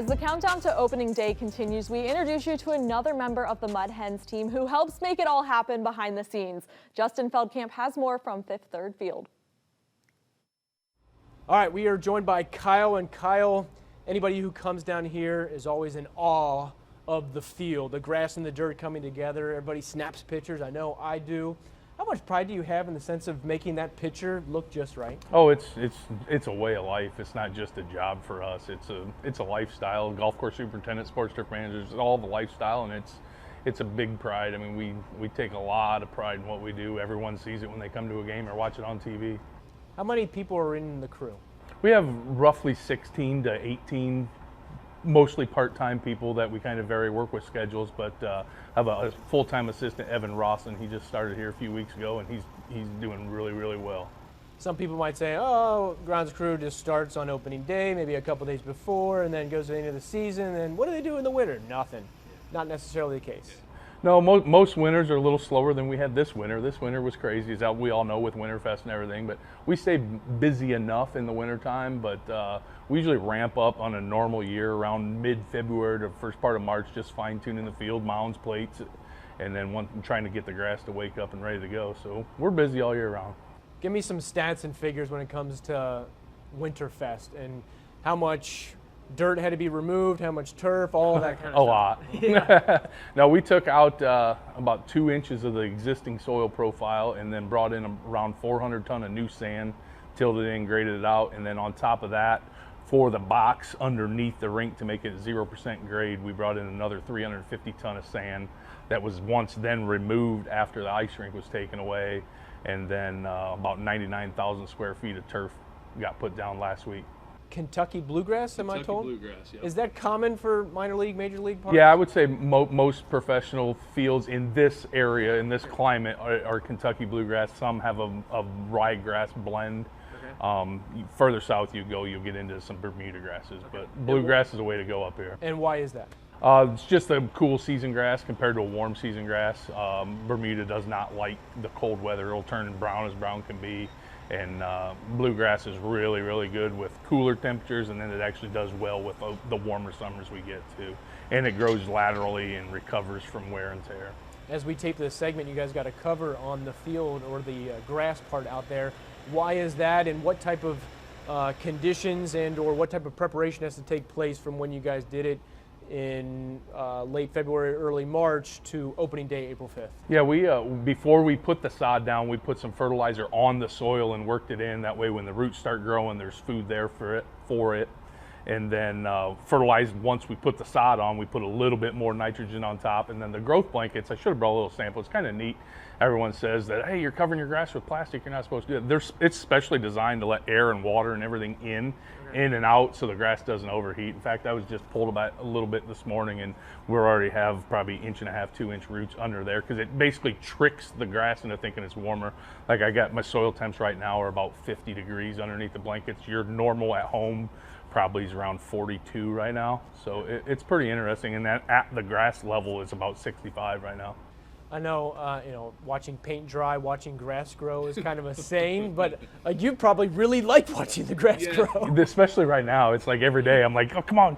As the countdown to opening day continues, we introduce you to another member of the Mud Hens team who helps make it all happen behind the scenes. Justin Feldkamp has more from Fifth Third Field. All right, we are joined by Kyle, and Kyle, anybody who comes down here is always in awe of the field, the grass and the dirt coming together. Everybody snaps pictures. I know I do. How much pride do you have in the sense of making that picture look just right? Oh, it's a way of life. It's not just a job for us. It's a lifestyle. Golf course superintendent, sports turf managers, it's all the lifestyle, and it's a big pride. I mean, we take a lot of pride in what we do. Everyone sees it when they come to a game or watch it on TV. How many people are in the crew? We have roughly 16 to 18, mostly part-time people that we kind of vary, work with schedules, but have a full-time assistant, Evan Rawson. He just started here a few weeks ago, and he's doing really, really well. Some people might say, oh, grounds crew just starts on opening day, maybe a couple days before, and then goes to the end of the season, and what do they do in the winter? Nothing. Not necessarily the case. No, most winters are a little slower than we had this winter. This winter was crazy, as we all know, with Winterfest and everything, but we stay busy enough in the wintertime, but we usually ramp up on a normal year around mid-February to first part of March, just fine-tuning the field, mounds, plates, and then trying to get the grass to wake up and ready to go. So we're busy all year round. Give me some stats and figures when it comes to Winterfest and how much dirt had to be removed, how much turf, all of that kind of stuff. A lot. Yeah. No, we took out about 2 inches of the existing soil profile and then brought in around 400 ton of new sand, tilled it in, graded it out, and then on top of that, for the box underneath the rink to make it 0% grade, we brought in another 350 ton of sand that was once then removed after the ice rink was taken away, and then about 99,000 square feet of turf got put down last week. Kentucky Bluegrass, am I told? Bluegrass, yeah. Is that common for minor league, major league parks? Yeah, I would say most professional fields in this area, in this climate, are Kentucky Bluegrass. Some have a ryegrass blend. Okay. Further south you go, you'll get into some Bermuda grasses, but Bluegrass is the way to go up here. And why is that? It's just a cool season grass compared to a warm season grass. Bermuda does not like the cold weather. It'll turn brown as brown can be. And Bluegrass is really, really good with cooler temperatures, and then it actually does well with the warmer summers we get too. And it grows laterally and recovers from wear and tear. As we tape this segment, you guys got a cover on the field or the grass part out there. Why is that, and what type of conditions and or what type of preparation has to take place from when you guys did it in late February, early March to opening day, April 5th? Yeah, we before we put the sod down, we put some fertilizer on the soil and worked it in. That way when the roots start growing, there's food there for it. And then fertilized once we put the sod on, we put a little bit more nitrogen on top. And then the growth blankets, I should have brought a little sample. It's kind of neat. Everyone says that, hey, you're covering your grass with plastic, you're not supposed to do that. It's specially designed to let air and water and everything in and out so the grass doesn't overheat. In fact, I was just pulled about a little bit this morning, and we already have probably 1.5 to 2 inch roots under there, because it basically tricks the grass into thinking it's warmer. Like, I got my soil temps right now are about 50 degrees underneath the blankets. Your normal at home probably is around 42 right now. So it's pretty interesting, and that at the grass level is about 65 right now. I know, watching paint dry, watching grass grow is kind of a saying, but you probably really like watching the grass grow. Especially right now. It's like every day I'm like, oh, come on,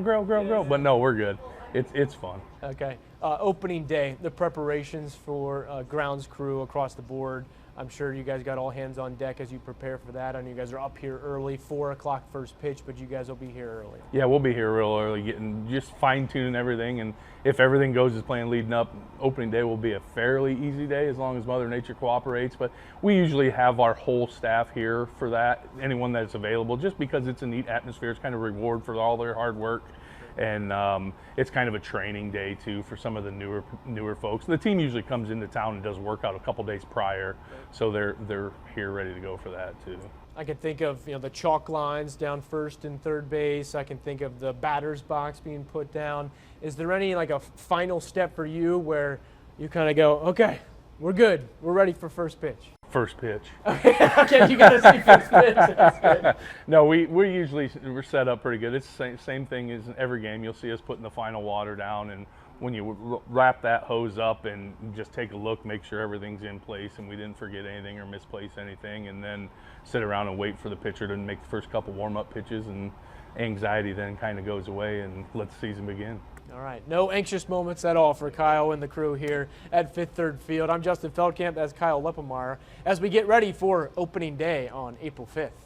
grow. But no, we're good. It's fun. Okay. Opening day, the preparations for grounds crew across the board. I'm sure you guys got all hands on deck as you prepare for that. I know you guys are up here early, 4 o'clock first pitch, but you guys will be here early. Yeah, we'll be here real early, just fine-tuning everything, and if everything goes as planned leading up, opening day will be a fairly easy day as long as Mother Nature cooperates, but we usually have our whole staff here for that, anyone that's available, just because it's a neat atmosphere. It's kind of reward for all their hard work. And it's kind of a training day too for some of the newer folks. The team usually comes into town and does workout a couple days prior, so they're here ready to go for that too. I can think of the chalk lines down first and third base. I can think of the batter's box being put down. Is there any like a final step for you where you kind of go, okay, we're good, we're ready for first pitch? First pitch. Okay, you got to see first pitch. No, we're set up pretty good. It's the same thing as every game. You'll see us putting the final water down, and when you wrap that hose up and just take a look, make sure everything's in place and we didn't forget anything or misplace anything, and then sit around and wait for the pitcher to make the first couple warm-up pitches, and anxiety then kind of goes away and let the season begin. All right, no anxious moments at all for Kyle and the crew here at Fifth Third Field. I'm Justin Feldkamp, that's 𝗟𝗲𝗟𝗽𝗲𝗍𝗼𝗼 as we get ready for opening day on April 5th.